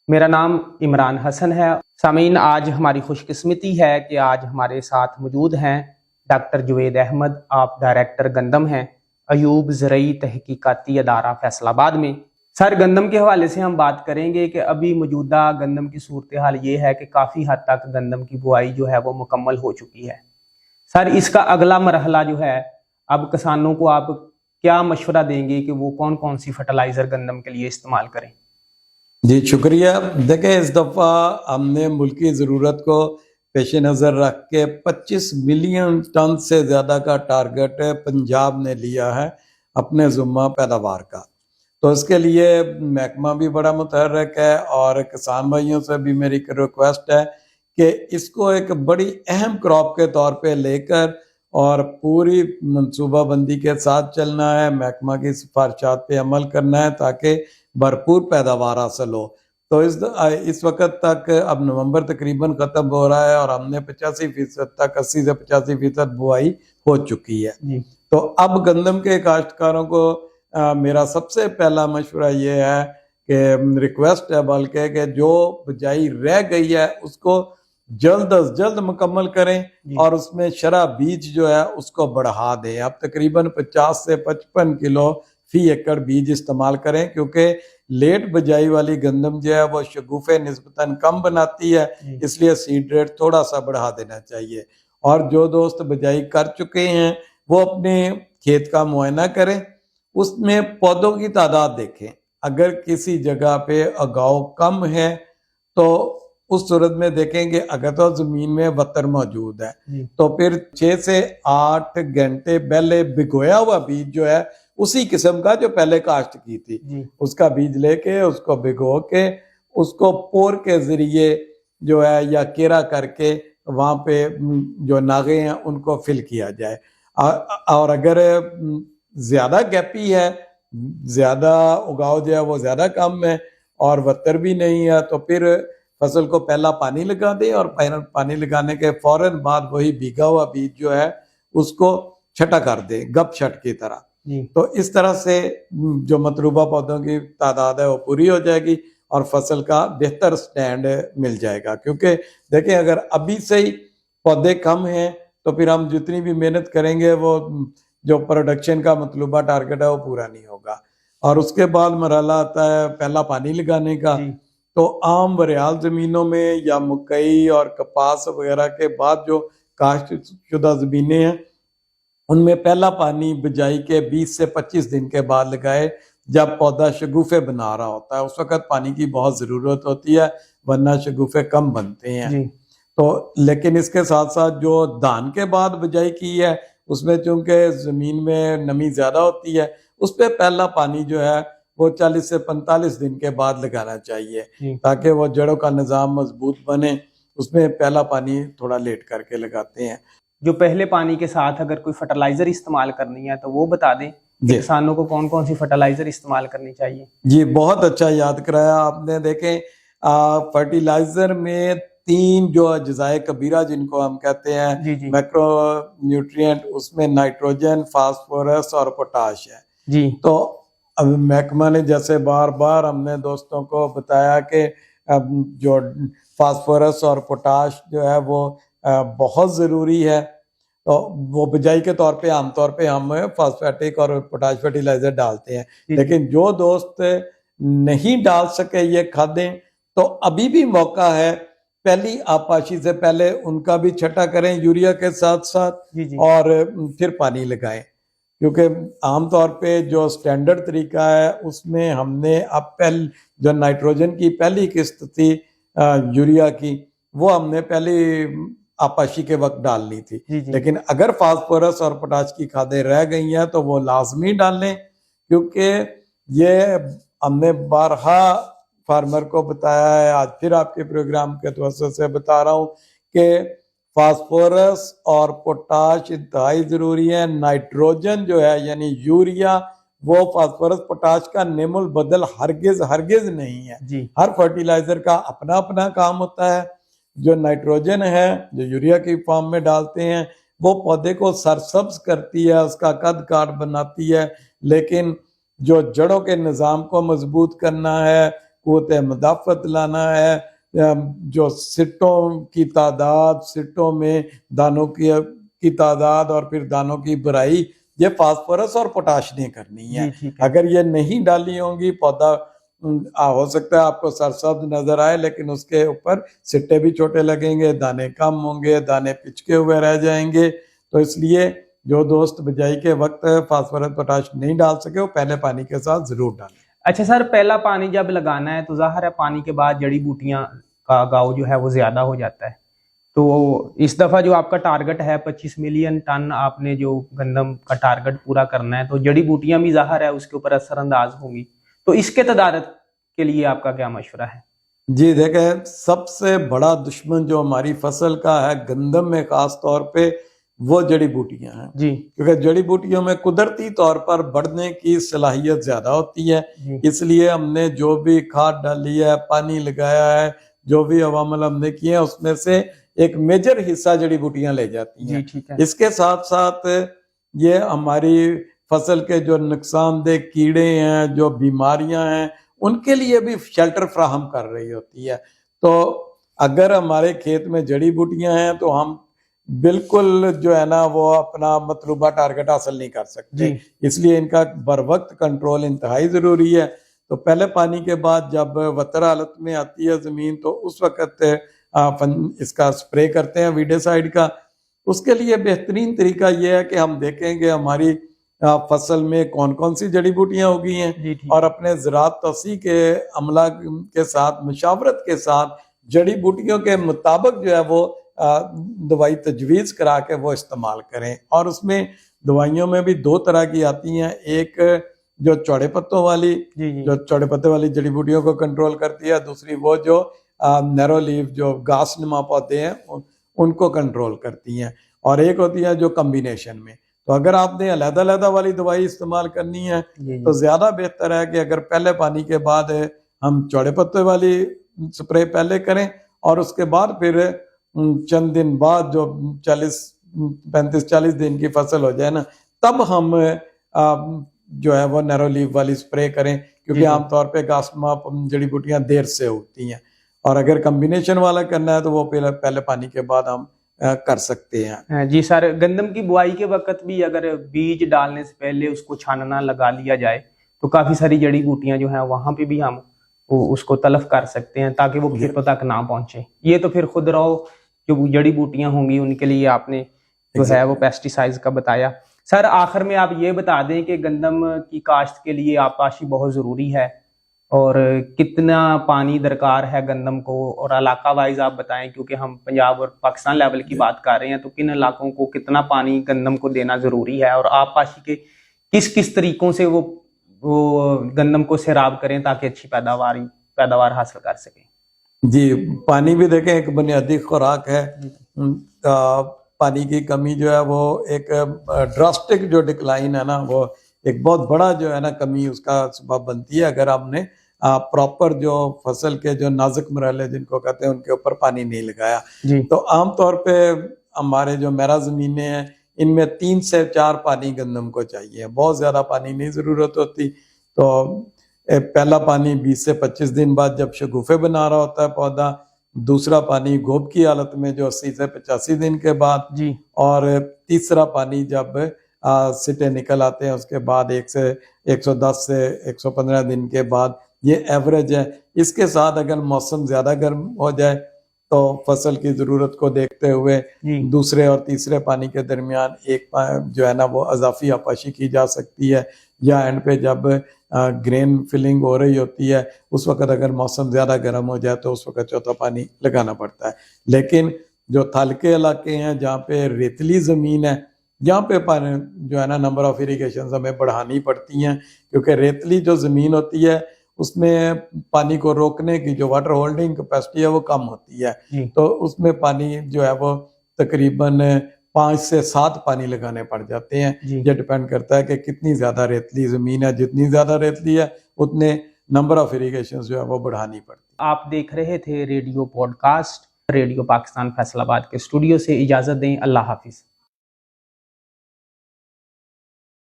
मेरा नाम इमरान हसन है। सामीन, आज हमारी खुशकिस्मती है कि आज हमारे साथ मौजूद हैं डॉक्टर जुवेद अहमद। आप डायरेक्टर गंदम हैं अयूब ज़रई तहकीकाती अदारा फैसलाबाद में। सर, गंदम के हवाले से हम बात करेंगे कि अभी मौजूदा गंदम की सूरत हाल ये है कि काफ़ी हद तक गंदम की बुआई जो है वो मुकम्मल हो चुकी है। सर, इसका अगला मरहला जो है, अब किसानों को आप क्या मशवरा देंगे कि वो कौन कौन सी फर्टिलाइज़र गंदम के लिए इस्तेमाल करें? जी शुक्रिया। देखें, इस दफ़ा हमने मुल्की ज़रूरत को पेश नज़र रख के 25 मिलियन टन से ज़्यादा का टारगेट पंजाब ने लिया है अपने ज़ुम्मा पैदावार का। तो इसके लिए महकमा भी बड़ा मुतहर्रिक है और किसान भाइयों से भी मेरी रिक्वेस्ट है कि इसको एक बड़ी अहम क्रॉप के तौर पे लेकर और पूरी मनसूबाबंदी के साथ चलना है। महकमा की सिफारिशात पे अमल करना है ताकि भरपूर पैदावार हासिल हो। तो इस वक्त तक अब नवंबर तकरीबन ख़त्म हो रहा है और हमने 85% तक 80 से 85% बुआई हो चुकी है। तो अब गंदम के काश्तकारों को मेरा सबसे पहला मशवरा ये है कि रिक्वेस्ट है बल्कि कि जो बिजाई रह गई है उसको जल्द अज जल्द मुकम्मल करें और उसमें शरा बीज जो है उसको बढ़ा दें। अब तकरीबन 50 से 55 किलो फी एकड़ बीज इस्तेमाल करें, क्योंकि लेट बिजाई वाली गंदम जो है वो शगुफे निस्बतन कम बनाती है, इसलिए सीड रेट थोड़ा सा बढ़ा देना चाहिए। और जो दोस्त बिजाई कर चुके हैं वो अपने खेत का मुआयना करें, उसमें पौधों की तादाद देखें। अगर किसी जगह पे उगाव कम है तो उस सूरत में देखेंगे अगर तो जमीन में बत्तर मौजूद है तो फिर 6 से 8 घंटे पहले भिगोया हुआ बीज जो है उसी किस्म का जो पहले काश्त की थी उसका बीज लेके उसको भिगो के उसको पोर के जरिए जो है या केरा करके वहां पे जो नागे हैं उनको फिल किया जाए। और अगर ज्यादा गैपी है, ज्यादा उगाव जो है वो ज्यादा कम है और बत्तर भी नहीं है तो फिर फसल को पहला पानी लगा दें और पानी लगाने के फौरन बाद वही भीगा हुआ बीज जो है उसको छटा कर दें गप छट की तरह। तो इस तरह से जो मतलूबा पौधों की तादाद है वो पूरी हो जाएगी और फसल का बेहतर स्टैंड मिल जाएगा। क्योंकि देखें, अगर अभी से ही पौधे कम हैं तो फिर हम जितनी भी मेहनत करेंगे वो जो प्रोडक्शन का मतलूबा टारगेट है वो पूरा नहीं होगा। और उसके बाद मरहला आता है पहला पानी लगाने का। तो आम बरियाल जमीनों में या मकई और कपास वगैरह के बाद जो काश्त शुदा जमीनें हैं उनमें पहला पानी बिजाई के 20 से 25 दिन के बाद लगाए, जब पौधा शगुफे बना रहा होता है। उस वक्त पानी की बहुत ज़रूरत होती है, वरना शगुफे कम बनते हैं। तो लेकिन इसके साथ साथ जो धान के बाद बिजाई की है उसमें चूंकि ज़मीन में नमी ज़्यादा होती है उस पर पहला पानी जो है वो 40 से 45 दिन के बाद लगाना चाहिए ताकि वो जड़ों का निज़ाम मजबूत बने। उसमें पहला पानी थोड़ा लेट करके लगाते हैं। जो पहले पानी के साथ अगर कोई फर्टिलाइजर इस्तेमाल करनी है तो वो बता दें किसानों को कौन कौन सी फर्टिलाइजर इस्तेमाल करनी चाहिए। जी, बहुत अच्छा याद कराया आपने। देखें, फर्टिलाइजर में 3 जो अज्जाए कबीरा जिनको हम कहते हैं मैक्रो न्यूट्रिएंट, उसमें नाइट्रोजन, फास्फोरस और पोटाश है। तो अब महकमा ने जैसे बार बार हमने दोस्तों को बताया कि जो फास्फोरस और पोटाश जो है वो बहुत ज़रूरी है। तो वो बिजाई के तौर पे आमतौर पे हम फास्फेटिक और पोटाश फर्टिलाइजर डालते हैं, लेकिन जो दोस्त नहीं डाल सके ये खादें तो अभी भी मौका है। पहली आपाशी से पहले उनका भी छटा करें यूरिया के साथ साथ और फिर पानी लगाएं, क्योंकि आमतौर पे जो स्टैंडर्ड तरीका है उसमें हमने अब जो नाइट्रोजन की पहली किस्त थी यूरिया की वो हमने पहली आपाशी के वक्त डालनी थी। लेकिन अगर फास्फोरस और पोटाश की खादें रह गई हैं तो वो लाजमी डालें, क्योंकि ये हमने बारहा फार्मर को बताया है, आज फिर आपके प्रोग्राम के तवज्जो से बता रहा हूँ कि फास्फोरस और पोटाश इंतहाई जरूरी है। नाइट्रोजन जो है यानी यूरिया वो फास्फोरस पोटाश का नेमुल बदल हरगिज नहीं है। हर फर्टिलाइजर का अपना अपना काम होता है। जो नाइट्रोजन है जो यूरिया की फॉर्म में डालते हैं वो पौधे को सरसब्ज करती है, उसका कद काट बनाती है, लेकिन जो जड़ों के निज़ाम को मजबूत करना है, क़ुव्वत मुदाफ़त लाना है, जो सिट्टों की तादाद, सिट्टों में दानों की तादाद और फिर दानों की भराई, ये फास्फोरस और पोटाश ने करनी है। जी ठीक है। अगर ये नहीं डाली होंगी, पौधा हो सकता है आपको सरसब्ज नजर आए, लेकिन उसके ऊपर सिट्टे भी छोटे लगेंगे, दाने कम होंगे, दाने पिचके हुए रह जाएंगे। तो इसलिए जो दोस्त बिजाई के वक्त फास्फोरस पोटाश नहीं डाल सके, वो पहले पानी के साथ जरूर डालें। अच्छा सर, पहला पानी जब लगाना है तो जाहिर है पानी के बाद जड़ी बूटियां का गाव जो है वो ज्यादा हो जाता है। तो इस दफा जो आपका टारगेट है 25 मिलियन टन, आपने जो गंदम का टारगेट पूरा करना है, तो जड़ी बूटियां भी जाहिर है उसके ऊपर असरअंदाज होंगी। तो इसके तदारक के लिए आपका क्या मशवरा है? जी देखें, सबसे बड़ा दुश्मन जो हमारी फसल का है गंदम में खास तौर पे, वो जड़ी बूटियां हैं। जी क्योंकि जड़ी बूटियों में कुदरती तौर पर बढ़ने की सलाहियत ज्यादा होती है। जी इसलिए हमने जो भी खाद डाली है, पानी लगाया है, जो भी अवामल हमने किए हैं, उसमें से एक मेजर हिस्सा जड़ी बूटियां ले जाती जी हैं। ठीक है। इसके साथ साथ ये हमारी फसल के जो नुकसानदेह कीड़े हैं, जो बीमारियां हैं, उनके लिए भी शेल्टर फ्राहम कर रही होती है। तो अगर हमारे खेत में जड़ी बूटियां हैं तो हम बिल्कुल जो है ना वो अपना मतलूबा टारगेट हासिल नहीं कर सकते। इसलिए इनका बर वक्त कंट्रोल इंतहाई जरूरी है। तो पहले पानी के बाद जब वतर हालत में आती है जमीन, तो उस वक्त इसका स्प्रे करते हैं वीडेसाइड का। उसके लिए बेहतरीन तरीका यह है कि हम देखेंगे हमारी फसल में कौन कौन सी जड़ी बूटियां उगी हैं, और अपने ज़राअत तौसी के अमला के साथ मुशावरत के साथ जड़ी बूटियों के मुताबिक जो है वो दवाई तजवीज़ करा के वो इस्तेमाल करें। और उसमें दवाइयों में भी दो तरह की आती हैं, एक जो चौड़े पत्तों वाली, जो चौड़े पत्ते वाली जड़ी बूटियों को कंट्रोल करती है, दूसरी वो जो नैरो लीफ जो घास नुमा पौधे हैं उनको कंट्रोल करती हैं, और एक होती है जो कम्बिनेशन में। तो अगर आपने अलग-अलग वाली दवाई इस्तेमाल करनी है तो ज़्यादा बेहतर है कि अगर पहले पानी के बाद हम चौड़े पत्ते वाली स्प्रे पहले करें, और उसके बाद फिर चंद दिन बाद जो 35-40 दिन की फसल हो जाए ना, तब हम जो है वो नैरो लीफ वाली स्प्रे करें, क्योंकि आमतौर पे घासनुमा जड़ी बूटियां देर से उगती हैं। और अगर कम्बिनेशन वाला करना है तो वो पहले पानी के बाद हम कर सकते हैं। जी सर, गंदम की बुआई के वक्त भी अगर बीज डालने से पहले उसको छानना लगा लिया जाए तो काफी सारी जड़ी बूटियां जो हैं वहां पे भी हम उसको तलफ कर सकते हैं, ताकि वो खेतों तक ना पहुंचे। ये तो फिर खुद रहो जो जड़ी बूटियां होंगी उनके लिए आपने जो है वो पेस्टिसाइड्स का बताया। सर आखिर में आप ये बता दें कि गंदम की काश्त के लिए आबपाशी बहुत ज़रूरी है, और कितना पानी दरकार है गंदम को, और इलाका वाइज आप बताएं, क्योंकि हम पंजाब और पाकिस्तान लेवल की बात कर रहे हैं, तो किन इलाकों को कितना पानी गंदम को देना ज़रूरी है, और आबपाशी के किस किस तरीकों से वो गंदम को सैराब करें ताकि अच्छी पैदावार हासिल कर सकें। जी, पानी भी देखें एक बुनियादी खुराक है। पानी की कमी जो है वो एक ड्रास्टिक जो डिक्लाइन है ना, वो एक बहुत बड़ा जो है ना कमी उसका सबब बनती है अगर आपने प्रॉपर जो फसल के जो नाजुक मरहले जिनको कहते हैं उनके ऊपर पानी नहीं लगाया। तो आमतौर पे हमारे जो मेरा ज़मीनें हैं इनमें 3 से 4 पानी गंदम को चाहिए, बहुत ज़्यादा पानी नहीं ज़रूरत होती। तो पहला पानी 20 से 25 दिन बाद जब शगुफे बना रहा होता है पौधा, दूसरा पानी गोब की हालत में जो 80 से 85 दिन के बाद, और तीसरा पानी जब सिटे निकल आते हैं उसके बाद 110 से 115 दिन के बाद, ये एवरेज है। इसके साथ अगर मौसम ज़्यादा गर्म हो जाए तो फसल की ज़रूरत को देखते हुए दूसरे और तीसरे पानी के दरमियान एक जो है ना वो अजाफी आपाशी की जा सकती है, या एंड पे जब ग्रेन फिलिंग हो रही होती है उस वक्त अगर मौसम ज़्यादा गर्म हो जाए तो उस वक्त चौथा पानी लगाना पड़ता है। लेकिन जो थल के इलाके हैं जहाँ पे रेतली ज़मीन है, यहाँ पे पानी जो है ना नंबर ऑफ इरिगेशन हमें बढ़ानी पड़ती हैं, क्योंकि रेतली जो ज़मीन होती है उसमें पानी को रोकने की जो वाटर होल्डिंग कैपेसिटी है वो कम होती है। तो उसमें पानी जो है वो तकरीबन 5 से 7 पानी लगाने पड़ जाते हैं। ये डिपेंड करता है कि कितनी ज़्यादा रेतली ज़मीन है, जितनी ज़्यादा रेतली है उतने नंबर ऑफ इरिगेशन जो है वो बढ़ानी पड़ती है। आप देख रहे थे radio podcast, radio Pakistan Faisalabad के स्टूडियो से। इजाज़त दें, अल्लाह हाफिज़।